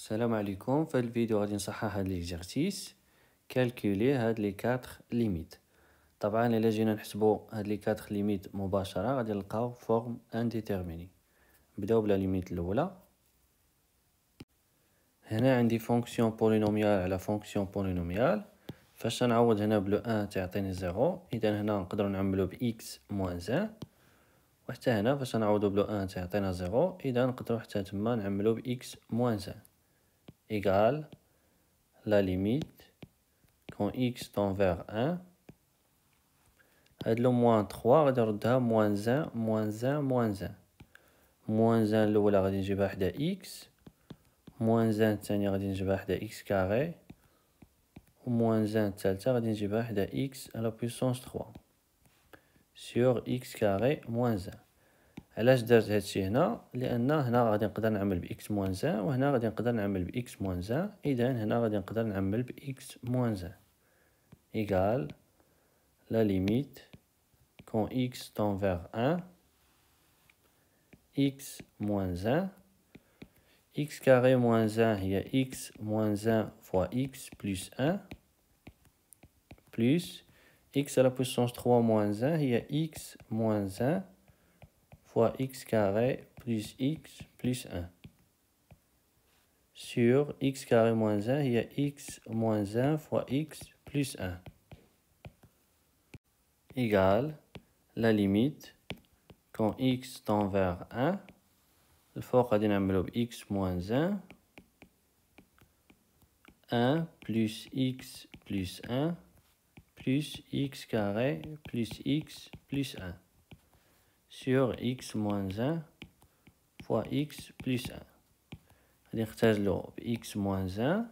السلام عليكم. في هذا الفيديو غادي نصحح هاد ليكزارسيس كالكولي هاد لي 4 ليميت. طبعا الا جينا نحسبوا هاد لي 4 ليميت مباشره غادي نلقاو فورم انديتيرميني. نبداو بلا ليميت الاولى. هنا عندي فونكسيون بولينوميال على فونكسيون بولينوميال. فاش نعوض هنا بلو 1 تعطيني 0، اذا هنا نقدروا نعملو ب x موان 1، وحتى هنا فاش نعوضو بلو 1 تعطينا 0، اذا نقدروا حتى تما نعملو ب x موان 1 égale la limite quand x tend vers 1. هاد لو موان 3 غادي نردها موان 1 موان 1 موان 1. موان 1 الاولى غادي نجيبها حدا x، موان 1 الثانية غادي نجيبها حدا x كاري، وموان 1 الثالثة غادي نجيبها حدا x على بويسونس 3 سور x كاري موان 1. علاش درت هادشي هنا؟ لان هنا غادي نقدر نعمل ب x موان 1 وهنا غادي نقدر نعمل ب x موان 1، اذا هنا غادي نقدر نعمل ب x موان 1 égale la limite quand x tend vers 1 x moins 1 x carré moins 1 هي x moins 1 fois x plus 1 plus x à la puissance 3 moins 1 هي x moins 1 fois x carré plus x plus 1 sur x carré moins 1 هي x moins 1 fois x plus 1 égale la limite quand x tend vers 1. الفوق غادي نعملو ب x moins 1 1 plus x plus 1 plus x carré plus x plus 1 sur x moins 1 fois x plus 1. غادي نختزلو ب x moins 1.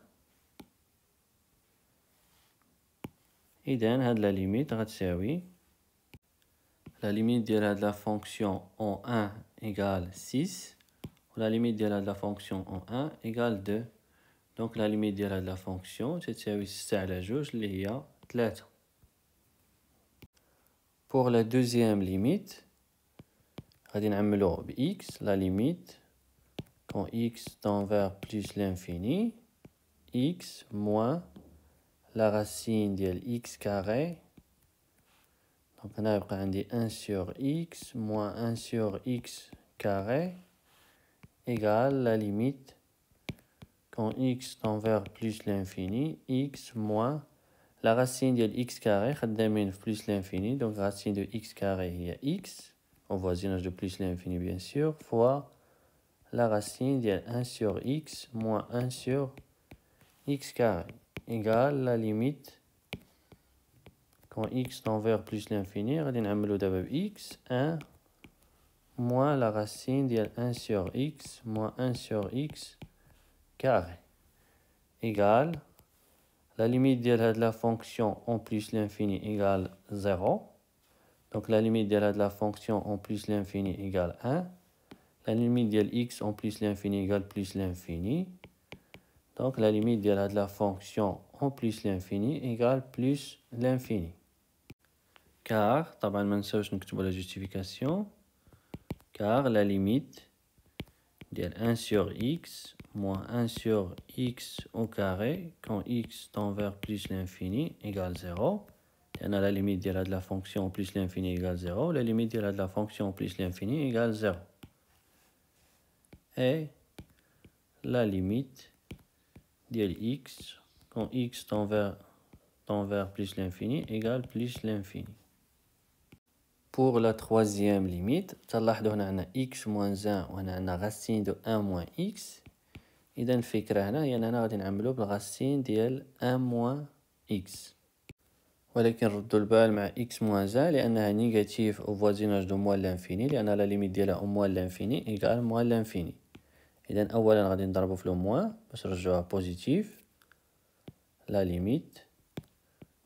إذن هاد لا ليميت غتساوي la limite ديال هاد لا فونكسيون en 1 égale 6 و la limite ديال هاد لا فونكسيون en 1 égale 2. دونك لا ليميت ديال هاد لا فونكسيون تساوي 6 على 2 اللي هي 3. pour la deuxième limite غادي نعملو ب x la limite quand x tend vers plus l'infini x moins la racine ديال x carré. Donc هنا يبقى عندي 1 sur x moins 1 sur x carré égale la limite quand x tend vers plus l'infini x moins la racine ديال x carré خدامين في plus l'infini, donc racine de x carré هي x au voisinage de plus l'infini bien sûr fois la racine ديال 1 sur x moins 1 sur x carré égale la limite quand x tend vers plus l'infini غادي نعملو دابا ب x 1 moins la racine ديال 1 sur x moins 1 sur x carré égale la limite de la fonction en plus l'infini égale 0. Donc la limite de la fonction en plus l'infini égale 1. La limite de x en plus l'infini égale plus l'infini. Donc la limite de la fonction en plus l'infini égale plus l'infini. Car, طبعا ما نساوش نكتبو la justification. Car la limite de 1 sur x moins 1 sur x au carré quand x tend vers plus l'infini égale 0. On a la limite de la fonction plus l'infini égale 0. La limite de la fonction plus l'infini égale 0. Et la limite de x quand x tend vers plus l'infini égale plus l'infini. Pour la troisième limite, تلاحظوا هنا عندنا x moins 1 وهنا عندنا racine de 1 moins x. إذا الفكرة هنا هي أننا غادي نعملو بالغاسين ديال 1 moins x، ولكن ردوا البال مع x moins 1 لأنها نيجاتيف au voisinage de moins l'infini، لأن لا ليميت ديالها moins l'infini égale moins l'infini. إذا أولا غادي نضربو في لو موان باش نرجعوها بوزيتيف. لا ليميت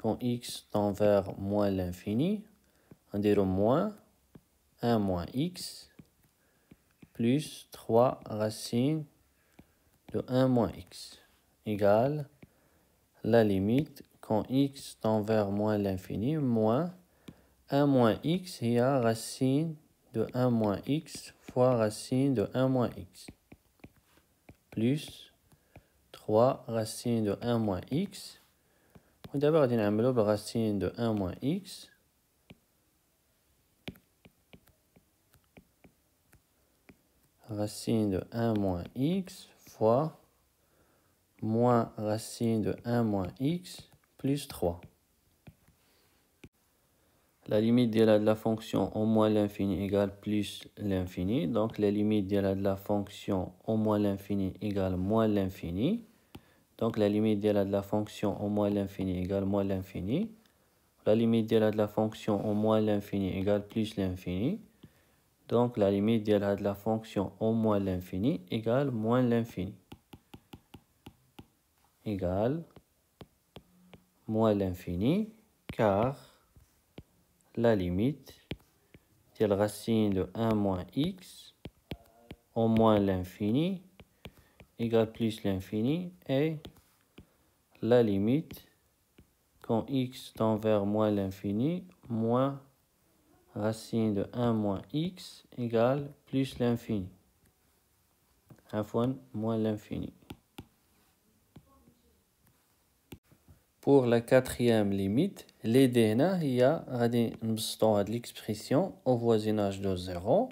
quand x tend vers moins l'infini غنديرو moins 1 moins x plus 3 racine de 1 moins x égale la limite quand x tend vers moins l'infini moins 1 moins x هي racine de 1 moins x fois racine de 1 moins x plus 3 racine de 1 moins x. ودابا غادي نعملو بالرacine de 1 moins x. Racine de 1 moins x fois moins racine de 1 moins x plus 3. La limite de la fonction au moins l'infini égale plus l'infini. Donc la limite de la fonction au moins l'infini égale moins l'infini. Donc la limite de la fonction au moins l'infini égale moins l'infini. La limite de la fonction au moins l'infini égale plus l'infini. Donc la limite de la fonction au moins l'infini égale moins l'infini. Égale moins l'infini, car la limite de la racine de 1 moins x au moins l'infini égale plus l'infini et la limite quand x tend vers moins l'infini moins racine de 1 moins x égale plus l'infini. Enfin, moins l'infini. Pour la quatrième limite, l'idée هنا هي غادي نبسطو هاد l'expression au voisinage de 0.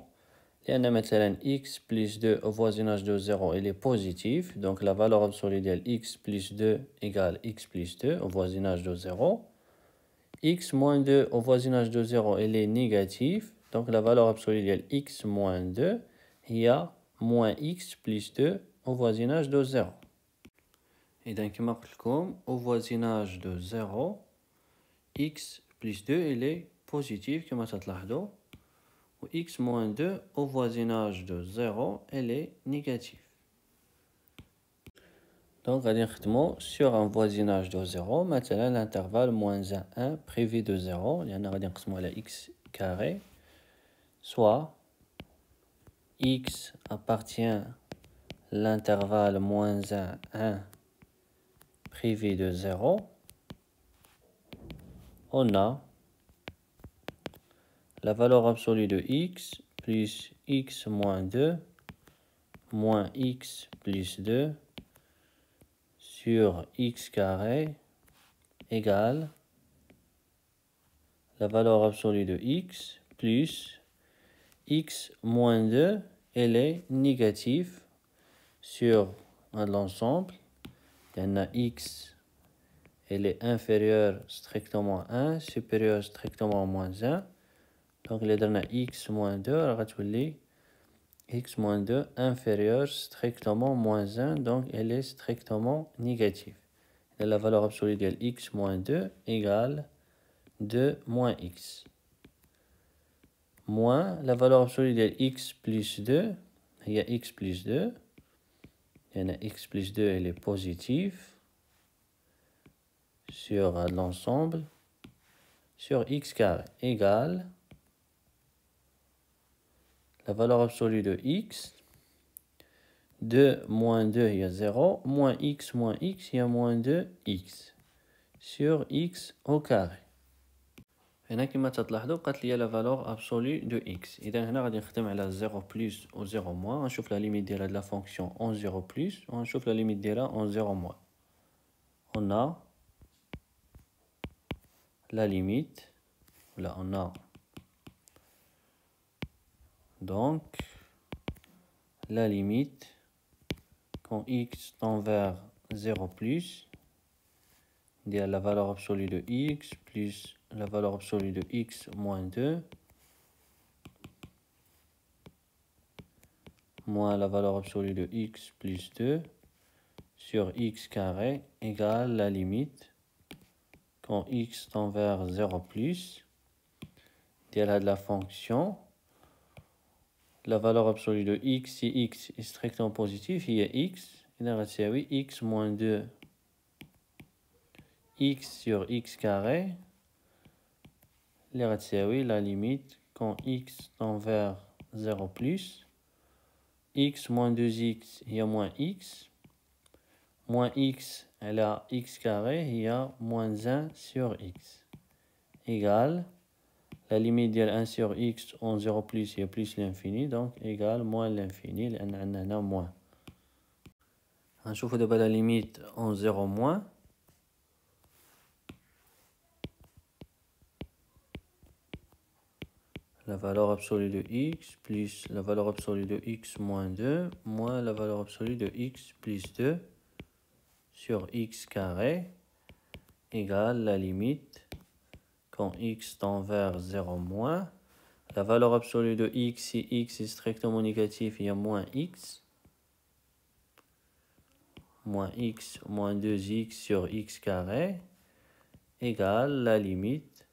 لأن مثلا x plus 2 au voisinage de 0 elle est positive, donc la valeur absolue de x plus 2 égale x plus 2 au voisinage de 0. X moins 2 au voisinage de 0 elle est négative, donc la valeur absolue de x moins 2 il y a moins x plus 2 au voisinage de 0. إذا كما قلت لكم au voisinage de 0 x plus 2 il est positif كما تلاحظوا و x moins 2 au voisinage de 0 elle est négative. Donc غادي نخدمو sur un voisinage de 0 مثلا l'intervalle moins 1 privé de 0 لأن غادي نقسمو على x carré soit x appartient l'intervalle moins 1 privé de 0, on a la valeur absolue de x plus x moins 2 moins x plus 2 sur x carré égale la valeur absolue de x plus x moins 2, elle est négative sur l'ensemble. Il y a x, elle est inférieure strictement à 1, supérieure strictement à moins 1. Donc, il y a x moins 2, alors x moins 2 inférieure strictement moins 1, donc elle est strictement négative. Et la valeur absolue de x moins 2 égale 2 moins x. Moins la valeur absolue de x plus 2, il y a x plus 2. Il y a x plus 2, elle est positive sur l'ensemble, sur x carré, égale la valeur absolue de x. 2 moins 2, il y a 0. Moins x, il y a moins 2x. Sur x au carré. هنا كما تلاحظوا قالت لي لا فالور ابسولو دو x. اذا هنا غادي نخدم على 0 بلس و 0 موان. غنشوف لا ليميت ديال هاد لا فونكسيون اون 0 بلس وغنشوف لا ليميت ديالها اون 0 موان. On a la limite. Là on a donc la limite quand x tend vers 0 plus il y a la valeur absolue de x plus la valeur absolue de x moins 2 moins la valeur absolue de x plus 2 sur x carré égale la limite quand x tend vers 0 plus il y a de la fonction la valeur absolue de x si x est strictement positif il y a x il y a x moins 2 x sur x carré il y a la limite quand x tend vers 0 plus x moins 2x il y a moins x elle a x carré il y a moins 1 sur x égale la limite de 1 sur x en 0 plus il y a plus l'infini donc égale moins l'infini لأن عندنا هنا moins. غنشوفو دابا la limite en 0 moins. La valeur absolue de x plus la valeur absolue de x moins 2 moins la valeur absolue de x plus 2 sur x carré égale la limite quand x tend vers 0 moins. La valeur absolue de x, si x est strictement négatif, il y a moins x moins 2x sur x carré égale la limite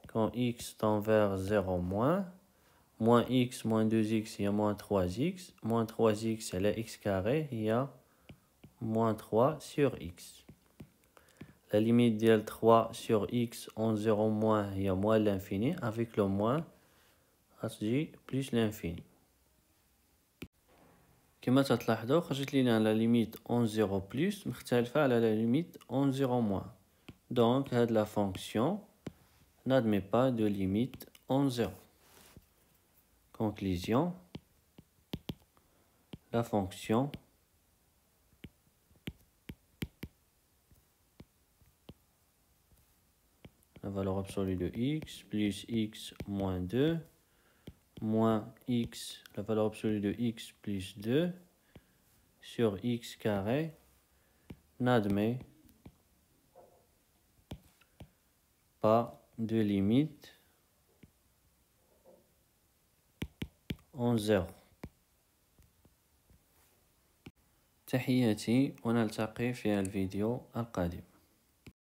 quand x tend vers 0 moins. Moins x moins 2x, il y a moins 3x. Moins 3x, c'est la x carré, il y a moins 3 sur x. La limite de 3 sur x en 0 moins, il y a moins l'infini. Avec le moins, غتجي plus l'infini. كما تلاحظوا خرجت لنا la limite en 0 plus مختلفة على la limite en 0 moins. Donc, la fonction n'admet pas de limite en 0. Conclusion, la fonction la valeur absolue de x plus x moins 2 moins x, la valeur absolue de x plus 2 sur x carré n'admet pas de limite en 0. تحياتي ونلتقي في الفيديو القادم.